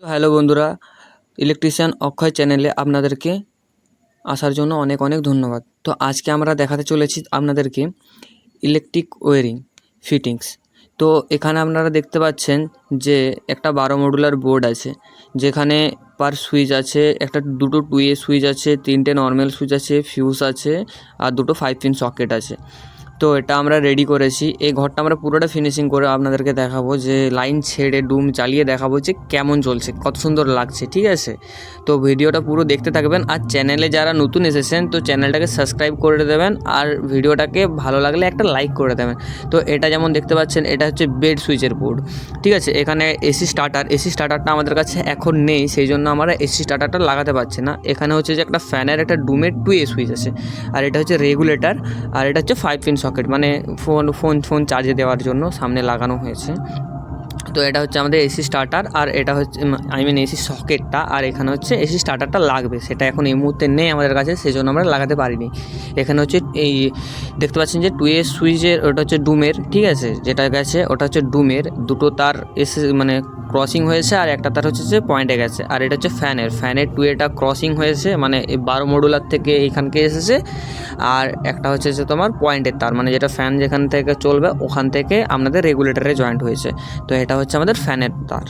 তো হ্যালো বন্ধুরা, ইলেকট্রিশিয়ান অক্ষয় চ্যানেলে আপনাদেরকে আসার জন্য অনেক অনেক ধন্যবাদ। তো আজকে আমরা দেখাতে চলেছি আপনাদেরকে ইলেকট্রিক ওয়্যারিং ফিটিংস। তো এখানে আপনারা দেখতে পাচ্ছেন যে একটা 12 মডুলার বোর্ড আছে, যেখানে পার সুইচ আছে, দুটো 2A সুইচ আছে, 3টে নর্মাল সুইচ আছে, ফিউজ আছে আর দুটো 5 পিন সকেট আছে। তো এটা আমরা রেডি করেছি। এই ঘরটা আমরা পুরোটা ফিনিশিং করে আপনাদেরকে দেখাবো, যে লাইন ছেড়ে ডুম চালিয়ে দেখাবো যে কেমন চলছে, কত সুন্দর লাগছে। ঠিক আছে, তো ভিডিওটা পুরো দেখতে থাকবেন। আর চ্যানেলে যারা নতুন এসেছেন তো চ্যানেলটাকে সাবস্ক্রাইব করে দেবেন, আর ভিডিওটাকে ভালো লাগলে একটা লাইক করে দেবেন। তো এটা যেমন দেখতে পাচ্ছেন, এটা হচ্ছে বেড সুইচের বোর্ড। ঠিক আছে, এখানে এসি স্টার্টারটা আমাদের কাছে এখন নেই, সেই জন্য আমরা এসি স্টার্টারটা লাগাতে পারছি না। এখানে হচ্ছে যে একটা ফ্যানের একটা ডুমের 2A সুইচ আছে, আর এটা হচ্ছে রেগুলেটর, আর এটা হচ্ছে 5 পিন সকেট, মানে ফোন চার্জে দেওয়ার জন্য সামনে লাগানো হয়েছে। তো এটা হচ্ছে আমাদের এসি স্টার্টার, আর এটা হচ্ছে এসি সকেটটা, আর এখানে হচ্ছে এসি স্টার্টারটা লাগবে, সেটা এখন এই মুহূর্তে নেই আমাদের কাছে, সেই জন্য আমরা লাগাতে পারিনি। এখানে হচ্ছে এই দেখতে পাচ্ছেন যে 2A সুইচের, ওটা হচ্ছে ডুমের। ঠিক আছে, যেটা গেছে ওটা হচ্ছে ডুমের, দুটো তার এসে মানে ক্রসিং হয়েছে, আর একটা তার হচ্ছে যে পয়েন্টে গেছে। আর এটা হচ্ছে ফ্যানের 2Aটা ক্রসিং হয়েছে, মানে 12 মডুলার থেকে এইখানকে এসেছে। আর একটা হচ্ছে যে তোমার পয়েন্টের তার, মানে যেটা ফ্যান যেখান থেকে চলবে ওখান থেকে আপনাদের রেগুলেটরে জয়েন্ট হয়েছে। তো এটা হচ্ছে আমাদের ফ্যানের তার।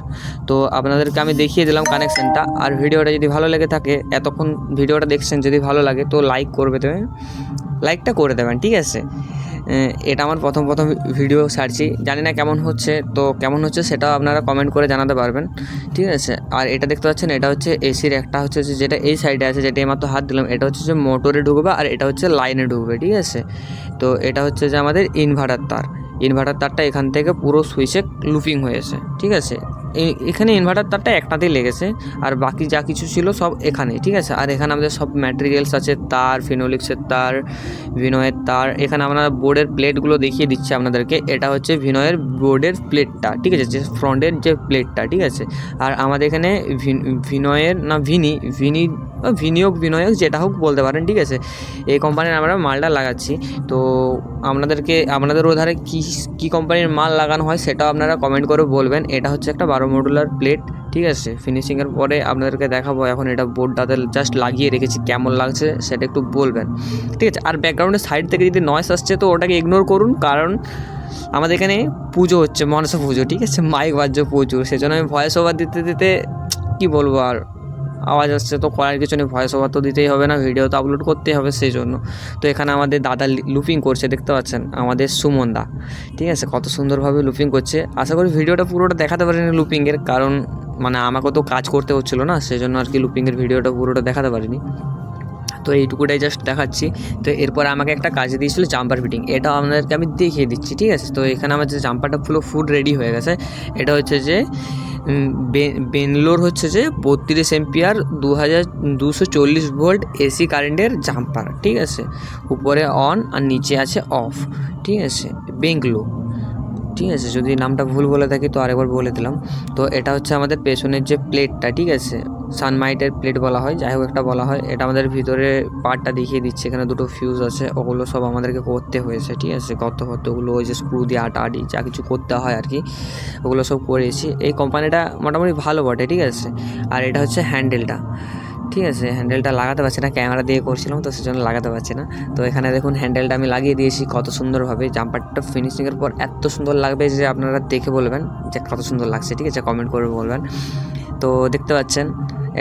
তো আপনাদেরকে আমি দেখিয়ে দিলাম কানেকশানটা। আর ভিডিওটা যদি ভালো লেগে থাকে, এতক্ষণ ভিডিওটা দেখছেন, যদি ভালো লাগে তো লাইকটা করে দেবেন। ঠিক আছে, এটা আমার প্রথম ভিডিও ছাড়ছি, জানি না কেমন হচ্ছে, তো কেমন হচ্ছে সেটাও আপনারা কমেন্ট করে জানাতে পারবেন। ঠিক আছে, আর এটা দেখতে পাচ্ছেন, এটা হচ্ছে এসির একটা হচ্ছে যে যেটা এই সাইডে আছে, যেটা এইমাত্র হাত দিলাম, এটা হচ্ছে যে মোটরে ঢুকবে, আর এটা হচ্ছে লাইনে ঢুকবে। ঠিক আছে, তো এটা হচ্ছে যে আমাদের ইনভার্টার তারটা এখান থেকে পুরো সুইচে লুপিং হয়েছে। ঠিক আছে, এখানে ইনভার্টার তারটা একটাতেই লেগেছে, আর বাকি যা কিছু ছিল সব এখানে। ঠিক আছে, আর এখানে আমাদের সব ম্যাটেরিয়ালস আছে, তার, ফিনোলিক্সের তার, ভিনয়ের তার। এখানে আমরা বোর্ডের প্লেটগুলো দেখিয়ে দিচ্ছি আপনাদেরকে। এটা হচ্ছে ভিনয়ের বোর্ডের প্লেটটা। ঠিক আছে, যে ফ্রন্টের যে প্লেটটা। ঠিক আছে, আর আমাদের এখানে ভিনয়ের না ভিনিয়োগ যেটা হোক বলতে পারেন। ঠিক আছে, এই কোম্পানির আমরা মালটা লাগাচ্ছি। তো আপনাদের ওধারে কী কোম্পানির মাল লাগানো হয় সেটাও আপনারা কমেন্ট করে বলবেন। এটা হচ্ছে একটা 12 মডুলার প্লেট। ঠিক আছে, ফিনিশিংয়ের পরে আপনাদেরকে দেখাবো। এখন এটা বোর্ডটাতে জাস্ট লাগিয়ে রেখেছি, কেমন লাগছে সেটা একটু বলবেন। ঠিক আছে, আর ব্যাকগ্রাউন্ডের সাইড থেকে যদি নয়েস আসছে তো ওটাকে ইগনোর করুন, কারণ আমাদের এখানে পুজো হচ্ছে, মনসা পুজো। ঠিক আছে, মাইক বাজছে প্রচুর, সেজন্য আমি ভয়েস ওভার দিতে কী বলবো, আর আওয়াজ আসছে তো করার কিছু নেই, ভয়েস ওভার তো দিতেই হবে না, ভিডিও তো আপলোড করতেই হবে, সেই জন্য। তো এখানে আমাদের দাদা লুপিং করছে, দেখতে পাচ্ছেন, আমাদের সুমন দা। ঠিক আছে, কত সুন্দরভাবে লুপিং করছে। আশা করি ভিডিওটা পুরোটা দেখাতে পারিনি লুপিংয়ের, কারণ মানে আমাকেও তো কাজ করতে হচ্ছিলো না, সেই জন্য আর কি লুপিংয়ের ভিডিওটা পুরোটা দেখাতে পারিনি। তো এইটুকুটাই জাস্ট দেখাচ্ছি। তো এরপরে আমাকে একটা কাজ দিয়েছিলো জাম্পার ফিটিং, এটা আপনাদেরকে আমি দেখিয়ে দিচ্ছি। ঠিক আছে, তো এখানে আমার যে জাম্পারটা ফুল রেডি হয়ে গেছে। এটা হচ্ছে যে বেনলোর হচ্ছে যে 32 এম্পিয়ার 240 ভোল্ট এসি কারেন্টের জাম্পার। ঠিক আছে, উপরে অন আর নিচে আছে অফ। ঠিক আছে, বেঙ্গলো। ঠিক আছে, যদি নামটা ভুল বলে থাকি তো আরেকবার বলে দিলাম। তো এটা হচ্ছে আমাদের পেছনের যে প্লেটটা। ঠিক আছে, সানমাইটের প্লেট বলা হয়, যাই হোক একটা বলা হয়। এটা আমাদের ভিতরে পার্টটা দেখিয়ে দিচ্ছে, এখানে দুটো ফিউজ আছে, ওগুলো সব আমাদেরকে করতে হয়েছে। ঠিক আছে, ওগুলো ওই যে স্ক্রু দিয়ে আটি যা কিছু করতে হয় আর কি, ওগুলো সব করেছি। এই কোম্পানিটা মোটামুটি ভালো বটে। ঠিক আছে, আর এটা হচ্ছে হ্যান্ডেলটা। ঠিক আছে, হ্যান্ডেলটা লাগাতে পারছি না, ক্যামেরা দিয়ে করছিলাম তো সেজন্য লাগাতে পারছি না। তো এখানে দেখুন হ্যান্ডেলটা আমি লাগিয়ে দিয়েছি কত সুন্দরভাবে। জাম্পারটা ফিনিশিংয়ের পর এত সুন্দর লাগবে যে আপনারা দেখে বলবেন যে কত সুন্দর লাগছে। ঠিক আছে, কমেন্ট করে বলবেন। তো দেখতে পাচ্ছেন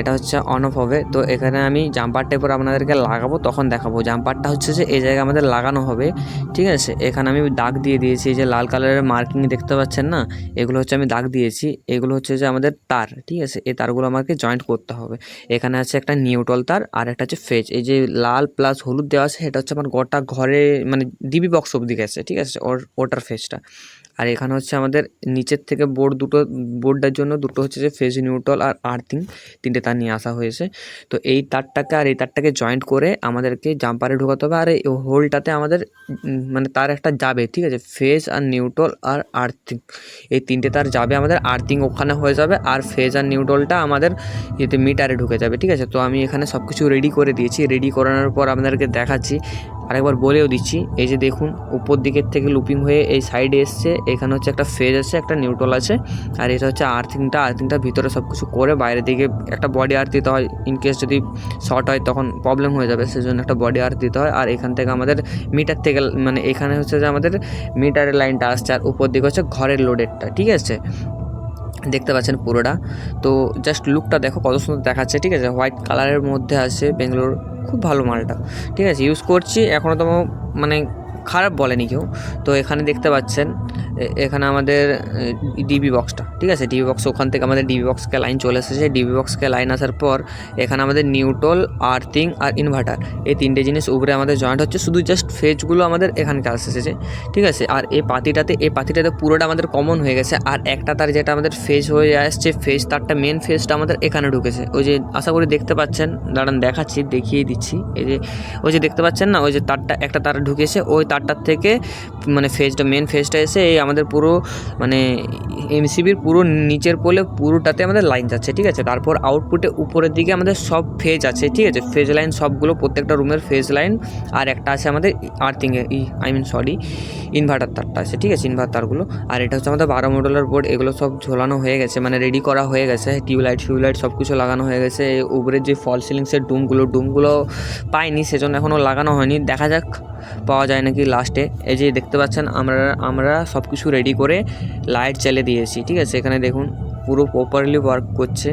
এটা হচ্ছে অন অফ হবে। তো এখানে আমি জাম্পারটা এরপর আপনাদেরকে লাগাবো, তখন দেখাবো। জাম্পারটা হচ্ছে যে এই জায়গায় আমাদের লাগানো হবে। ঠিক আছে, এখানে আমি দাগ দিয়ে দিয়েছি, যে লাল কালারের মার্কিং দেখতে পাচ্ছেন না, এগুলো হচ্ছে আমি দাগ দিয়েছি। এগুলো হচ্ছে যে আমাদের তার। ঠিক আছে, এই তারগুলো আমাকে জয়েন্ট করতে হবে। এখানে আছে একটা নিউট্রাল তার, আর একটা হচ্ছে ফেজ। এই যে লাল প্লাস হলুদ দেওয়া আছে, এটা হচ্ছে আমার গোটা ঘরে মানে ডিবি বক্স অব্দি গেছে। ঠিক আছে, ওটার ফেজটা। আর এখানে হচ্ছে আমাদের নিচের থেকে বোর্ডটার জন্য দুটো হচ্ছে যে ফেজ নিউট্রাল আর আর্থিং, 3টে তার নিয়ে আসা হয়েছে। তো এই তারটাকে আর এই তারটাকে জয়েন্ট করে আমাদেরকে জাম্পারে ঢোকাতে হবে। আর এই হোলটাতে আমাদের মানে তার একটা যাবে। ঠিক আছে, ফেজ আর নিউট্রাল আর আর্থিং, এই 3টে তার যাবে আমাদের। আর্থিং ওখানে হয়ে যাবে, আর ফেজ আর নিউট্রালটা আমাদের মিটারে ঢুকে যাবে। ঠিক আছে, তো আমি এখানে সব কিছু রেডি করে দিয়েছি। রেডি করানোর পর আপনাদেরকে দেখাচ্ছি। আরেকবার বলেও দিচ্ছি, এই যে দেখুন উপর দিকের থেকে লুপিং হয়ে এই সাইডে এসছে, এখানে হচ্ছে একটা ফেজ আছে, একটা নিউট্রাল আছে, আর এটা হচ্ছে আর্থিংটা ভিতরে সব কিছু করে বাইরের দিকে একটা বডি আর্থ দিতে হয়। ইনকেস যদি শর্ট হয় তখন প্রবলেম হয়ে যাবে, সেজন্য একটা বডি আর্থ দিতে হয়। আর এখান থেকে আমাদের মিটার থেকে মানে এখানে হচ্ছে যে আমাদের মিটারের লাইনটা আসছে, আর উপর দিকে হচ্ছে ঘরের লোডেরটা, ঠিক আছে, দেখতে পাচ্ছেন পুরোটা। তো জাস্ট লুকটা দেখো কত সুন্দর দেখাচ্ছে, ঠিক আছে, হোয়াইট কালারের মধ্যে আছে বেঙ্গালোর, খুব ভালো মালটা, ঠিক আছে, ইউজ করছি এখনও তো মানে খারাপ বলেনি কেউ। তো এখানে দেখতে পাচ্ছেন এখানে আমাদের ডিবি বক্সটা, ঠিক আছে, ডিবি বক্স, ওখান থেকে আমাদের ডিবি বক্সকে লাইন চলে এসেছে। ডিবি বক্সকে লাইন আসার পর এখানে আমাদের নিউট্রাল, আর্থিং আর ইনভার্টার, এই তিনটে জিনিস উপরে আমাদের জয়েন্ট হচ্ছে, শুধু জাস্ট ফেজগুলো আমাদের এখানকে এসেছে, ঠিক আছে। আর এই পাতিটাতে পুরোটা আমাদের কমন হয়ে গেছে। আর একটা তার যেটা আমাদের ফেজ হয়ে আসছে, ফেজ তারটা মেন ফেজটা আমাদের এখানে ঢুকেছে, ওই যে আশা করি দেখতে পাচ্ছেন, দাঁড়ান দেখাচ্ছি, দেখিয়ে দিচ্ছি। এই যে ওই যে দেখতে পাচ্ছেন না, ওই যে তারটা একটা তার ঢুকেছে, ওই তারটার থেকে মানে ফেজটা মেন ফেজটা এসে এই আমাদের পুরো মানে এমসিবির পুরো নিচের পোলে পুরোটাতে আমাদের লাইন যাচ্ছে, ঠিক আছে। তারপর আউটপুটে উপরের দিকে আমাদের সব ফেজ আছে, ঠিক আছে, ফেজ লাইন সবগুলো প্রত্যেকটা রুমের ফেজ লাইন। আর একটা আছে আমাদের আর্থিংয়ে ইনভার্টার তারটা আছে, ঠিক আছে, ইনভার্টার তারগুলো। আর এটা হচ্ছে আমাদের 12 মডেলের বোর্ড, এগুলো সব ঝোলানো হয়ে গেছে, মানে রেডি করা হয়ে গেছে, টিউবলাইট সব কিছু লাগানো হয়ে গেছে। উপরের যে ফল সিলিংসের ডুমগুলো পাইনি, সেজন্য এখনও লাগানো হয়নি, দেখা যাক পাওয়া যায় নাকি লাস্টে। এই যে দেখতে পাচ্ছেন আমরা সব কিছু রেডি করে লাইট জ্বালিয়ে দিয়েছি, ঠিক আছে। এখানে দেখুন পুরো প্রপারলি ওয়ার্ক করছে,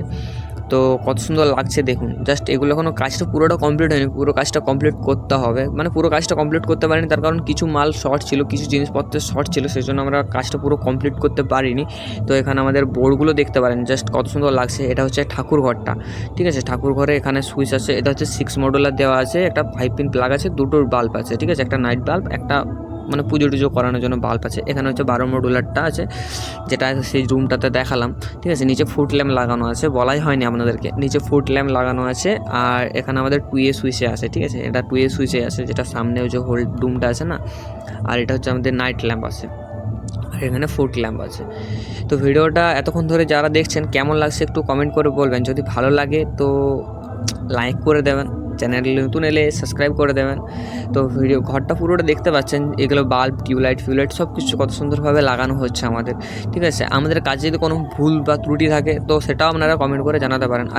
তো কত সুন্দর লাগছে দেখুন। জাস্ট এগুলো এখনও কাজটা পুরোটা কমপ্লিট হয়নি, পুরো কাজটা কমপ্লিট করতে হবে, মানে পুরো কাজটা কমপ্লিট করতে পারিনি তার কারণ কিছু মাল শর্ট ছিল, কিছু জিনিসপত্রের শর্ট ছিল, সেই জন্য আমরা কাজটা পুরো কমপ্লিট করতে পারিনি। তো এখানে আমাদের বোর্ডগুলো দেখতে পারেন, জাস্ট কত সুন্দর লাগছে। এটা হচ্ছে ঠাকুর ঘরটা, ঠিক আছে, ঠাকুর ঘরে এখানে সুইচ আছে, এটা হচ্ছে 6 মডেলার দেওয়া আছে, একটা 5 পিন প্লাগ আছে, দুটো বাল্ব আছে, ঠিক আছে, একটা নাইট বাল্ব, একটা মানে পুজো টুজো করানোর জন্য বাল্ব আছে। এখানে হচ্ছে 12 মডুলারটা আছে, যেটা সেই রুমটাতে দেখালাম, ঠিক আছে। নিচে ফুট ল্যাম্প লাগানো আছে, বলাই হয়নি আপনাদেরকে, নিচে ফুট ল্যাম্প লাগানো আছে। আর এখানে আমাদের 2A সুইচে আছে, ঠিক আছে, এটা 2A সুইচে আছে, যেটা সামনে ওই যে হোল্ড রুমটা আছে না। আর এটা হচ্ছে আমাদের নাইট ল্যাম্প আছে, আর এখানে ফুট ল্যাম্প আছে। তো ভিডিওটা এতক্ষণ ধরে যারা দেখছেন কেমন লাগছে একটু কমেন্ট করে বলবেন, যদি ভালো লাগে তো লাইক করে দেবেন, চ্যানেলে নতুন এলে সাবস্ক্রাইব করে দেবেন। তো ভিডিও ঘরটা পুরোটা দেখতে পাচ্ছেন, এগুলো বাল্ব টিউবলাইট সব কিছু কত সুন্দরভাবে লাগানো হচ্ছে আমাদের, ঠিক আছে। আমাদের কাজে যদি কোনো ভুল বা ত্রুটি থাকে তো সেটাও আপনারা কমেন্ট করে জানাতে পারেন। আর